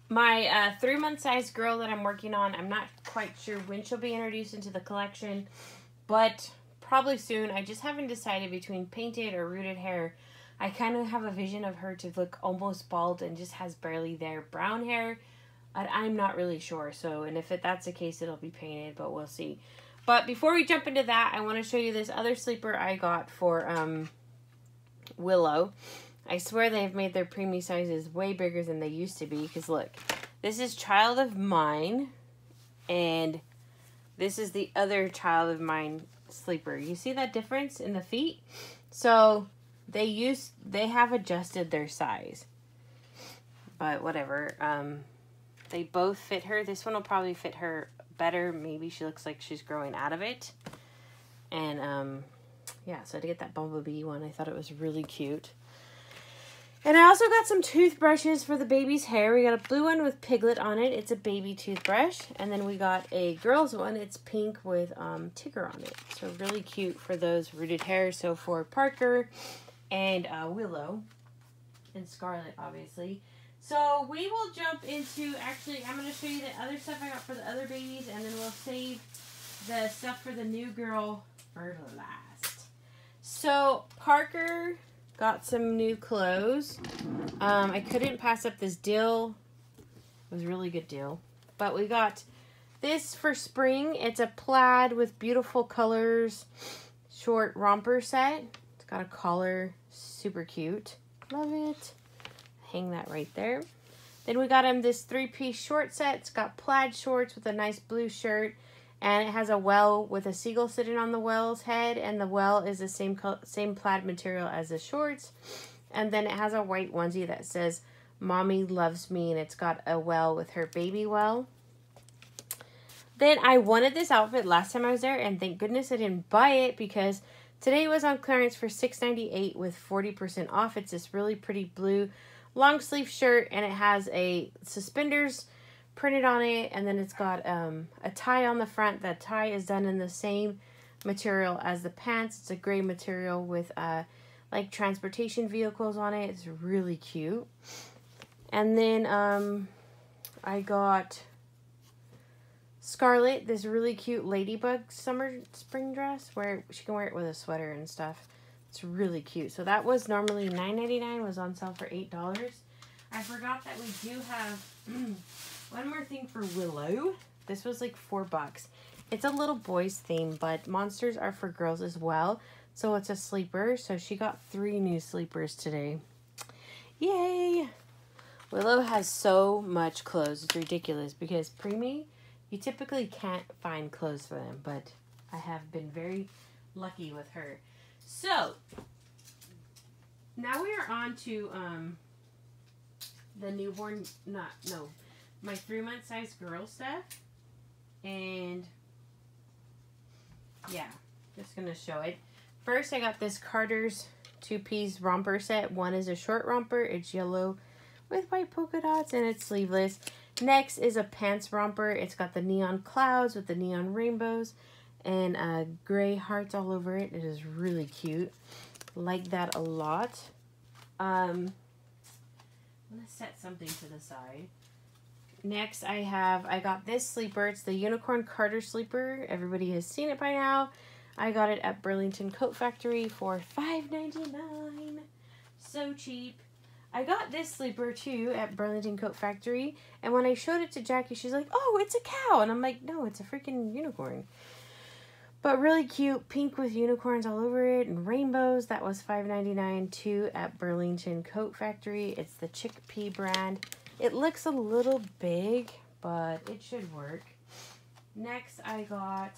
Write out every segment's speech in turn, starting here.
My 3-month size girl that I'm working on, I'm not quite sure when she'll be introduced into the collection, but probably soon. I just haven't decided between painted or rooted hair. I kind of have a vision of her to look almost bald and just has barely their brown hair. I'm not really sure. So, and if that's the case, it'll be painted, but we'll see. But before we jump into that, I want to show you this other sleeper I got for Willow. I swear they've made their preemie sizes way bigger than they used to be. Because look, this is Child of Mine. And this is the other Child of Mine sleeper. You see that difference in the feet? So they have adjusted their size. But whatever. They both fit her. This one will probably fit her better. Maybe she looks like she's growing out of it. And yeah, so to get that bumblebee one, I thought it was really cute. And I also got some toothbrushes for the baby's hair. We got a blue one with Piglet on it. It's a baby toothbrush. And then we got a girl's one. It's pink with Tigger on it. So really cute for those rooted hairs. So for Parker and Willow and Scarlet, obviously. So we will jump into, actually, I'm going to show you the other stuff I got for the other babies. And then we'll save the stuff for the new girl for last. So Parker got some new clothes. I couldn't pass up this deal. It was a really good deal. But we got this for spring. It's a plaid with beautiful colors. Short romper set. It's got a collar. Super cute. Love it. Hang that right there. Then we got him this 3-piece short set. It's got plaid shorts with a nice blue shirt. And it has a well with a seagull sitting on the well's head. And the well is the same plaid material as the shorts. And then it has a white onesie that says, Mommy loves me. And it's got a well with her baby well. Then I wanted this outfit last time I was there. And thank goodness I didn't buy it. Because today it was on clearance for $6.98 with 40% off. It's this really pretty blue long sleeve shirt. And it has a suspenders printed on it, and then it's got a tie on the front. That tie is done in the same material as the pants. It's a gray material with like transportation vehicles on it. It's really cute. And then I got Scarlet this really cute ladybug spring dress where she can wear it with a sweater and stuff. It's really cute. So that was normally $9.99, was on sale for $8. I forgot that we do have one more thing for Willow. This was like $4. It's a little boys theme, but monsters are for girls as well. So it's a sleeper. So she got 3 new sleepers today. Yay! Willow has so much clothes. It's ridiculous because preemie, you typically can't find clothes for them. But I have been very lucky with her. So now we are on to the newborn, my 3-month size girl stuff. And yeah, just gonna show it. First, I got this Carter's 2-piece romper set. One is a short romper. It's yellow with white polka dots and it's sleeveless. Next is a pants romper. It's got the neon clouds with the neon rainbows and gray hearts all over it. It is really cute. Like that a lot. I'm gonna set something to the side. Next, I got this sleeper. It's the Unicorn Carter sleeper. Everybody has seen it by now. I got it at Burlington Coat Factory for $5.99. So cheap. I got this sleeper too at Burlington Coat Factory. And when I showed it to Jackie, she's like, oh, it's a cow. And I'm like, no, it's a freaking unicorn. But really cute, pink with unicorns all over it and rainbows. That was $5.99 too at Burlington Coat Factory. It's the Chickpea brand. It looks a little big, but it should work. Next, I got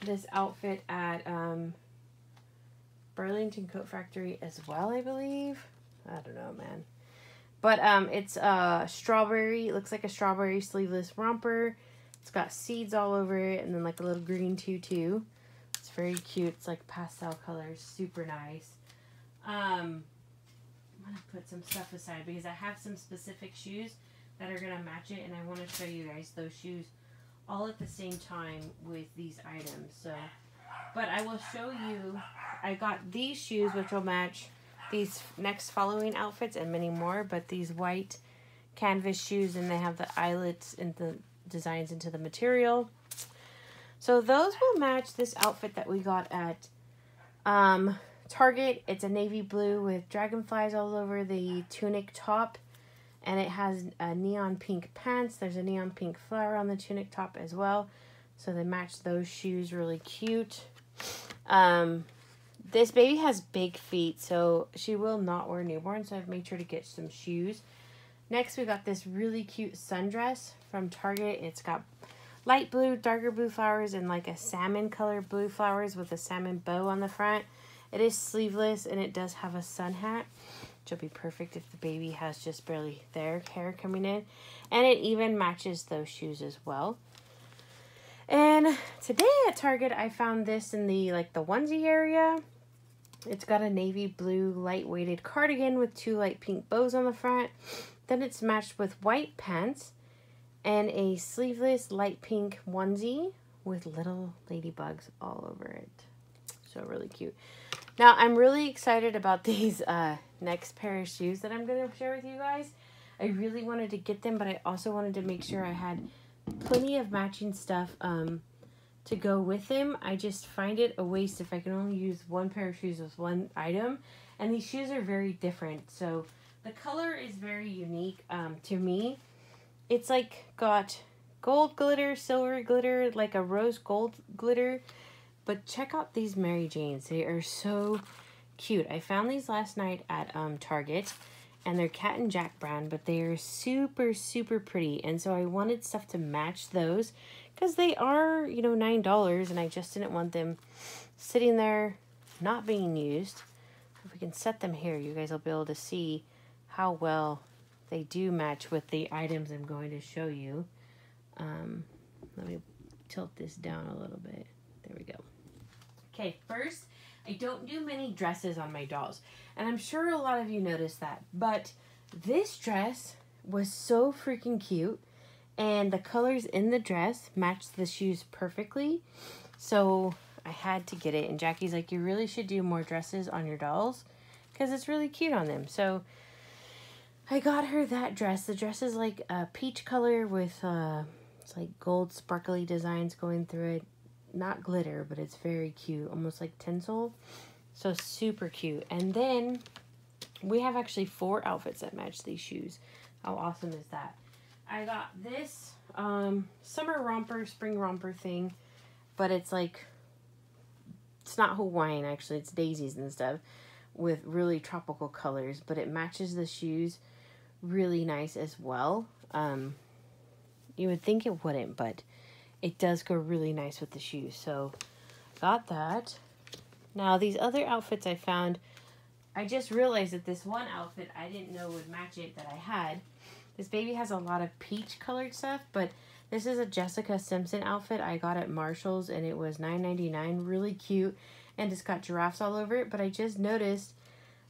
this outfit at Burlington Coat Factory as well, I believe. I don't know, man. But it's strawberry. It looks like a strawberry sleeveless romper. It's got seeds all over it and then like a little green tutu. It's very cute. It's like pastel colors. Super nice. I'm going to put some stuff aside because I have some specific shoes that are going to match it. And I want to show you guys those shoes all at the same time with these items. So, but I will show you. I got these shoes which will match these next following outfits and many more. But these white canvas shoes, and they have the eyelets and the designs into the material. So those will match this outfit that we got at Target. It's a navy blue with dragonflies all over the tunic top, and it has a neon pink pants. There's a neon pink flower on the tunic top as well, so they match those shoes really cute. This baby has big feet, so she will not wear newborn, so I've made sure to get some shoes. Next, we got this really cute sundress from Target. It's got light blue, darker blue flowers, and like a salmon color blue flowers with a salmon bow on the front. It is sleeveless, and it does have a sun hat, which will be perfect if the baby has just barely their hair coming in. And it even matches those shoes as well. And today at Target, I found this in the onesie area. It's got a navy blue light-weighted cardigan with 2 light pink bows on the front. Then it's matched with white pants and a sleeveless light pink onesie with little ladybugs all over it. So really cute. Now, I'm really excited about these next pair of shoes that I'm going to share with you guys. I really wanted to get them, but I also wanted to make sure I had plenty of matching stuff to go with them. I just find it a waste if I can only use one pair of shoes with one item. And these shoes are very different. So the color is very unique to me. It's like got gold glitter, silver glitter, like a rose gold glitter. But check out these Mary Janes. They are so cute. I found these last night at Target. And they're Cat and Jack brand, but they are super, super pretty. And so I wanted stuff to match those because they are, you know, $9, and I just didn't want them sitting there not being used. If we can set them here, you guys will be able to see how well they do match with the items I'm going to show you. Let me tilt this down a little bit. There we go. Okay, first, I don't do many dresses on my dolls, and I'm sure a lot of you noticed that, but this dress was so freaking cute, and the colors in the dress matched the shoes perfectly, so I had to get it. And Jackie's like, you really should do more dresses on your dolls because it's really cute on them. So I got her that dress. The dress is like a peach color with it's like gold sparkly designs going through it. Not glitter, but it's very cute, almost like tinsel. So super cute. And then we have actually 4 outfits that match these shoes. How awesome is that? I got this summer romper, spring romper thing, but it's like, it's not Hawaiian actually, it's daisies and stuff with really tropical colors, but it matches the shoes really nice as well. You would think it wouldn't, but it does go really nice with the shoes. So got that. Now these other outfits I found, I just realized that this one outfit I didn't know would match it that I had. This baby has a lot of peach colored stuff, but this is a Jessica Simpson outfit I got at Marshall's, and it was $9.99. Really cute, and it's got giraffes all over it, but I just noticed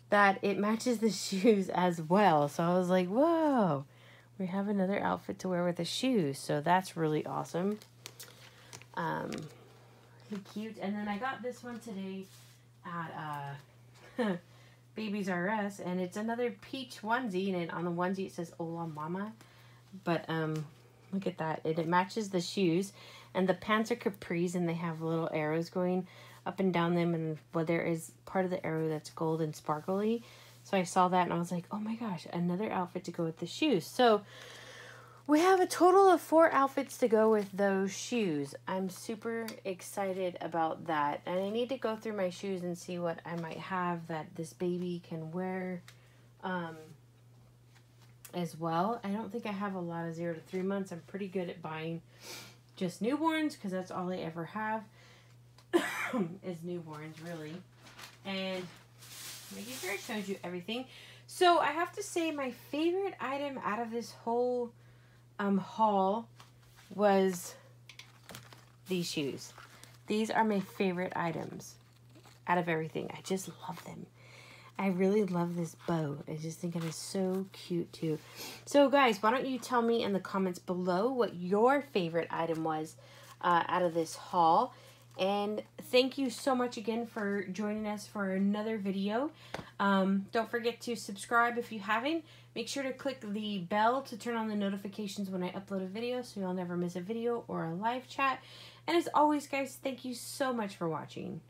that it matches the shoes as well. So I was like, whoa, we have another outfit to wear with the shoes. So that's really awesome. Cute. And then I got this one today at Babies R Us, and it's another peach onesie, and on the onesie it says Hola Mama. But look at that. It matches the shoes, and the pants are capris, and they have little arrows going up and down them, and there is part of the arrow that's gold and sparkly. So I saw that and I was like, oh my gosh, another outfit to go with the shoes. So we have a total of 4 outfits to go with those shoes. I'm super excited about that. And I need to go through my shoes and see what I might have that this baby can wear as well. I don't think I have a lot of 0 to 3 months. I'm pretty good at buying just newborns because that's all I ever have is newborns, really. And making sure it shows you everything. So I have to say my favorite item out of this whole haul was these shoes. These are my favorite items out of everything. I just love them. I really love this bow. I just think it is so cute too. So guys, why don't you tell me in the comments below what your favorite item was out of this haul. And thank you so much again for joining us for another video. Don't forget to subscribe if you haven't. Make sure to click the bell to turn on the notifications when I upload a video so you'll never miss a video or a live chat. And as always, guys, thank you so much for watching.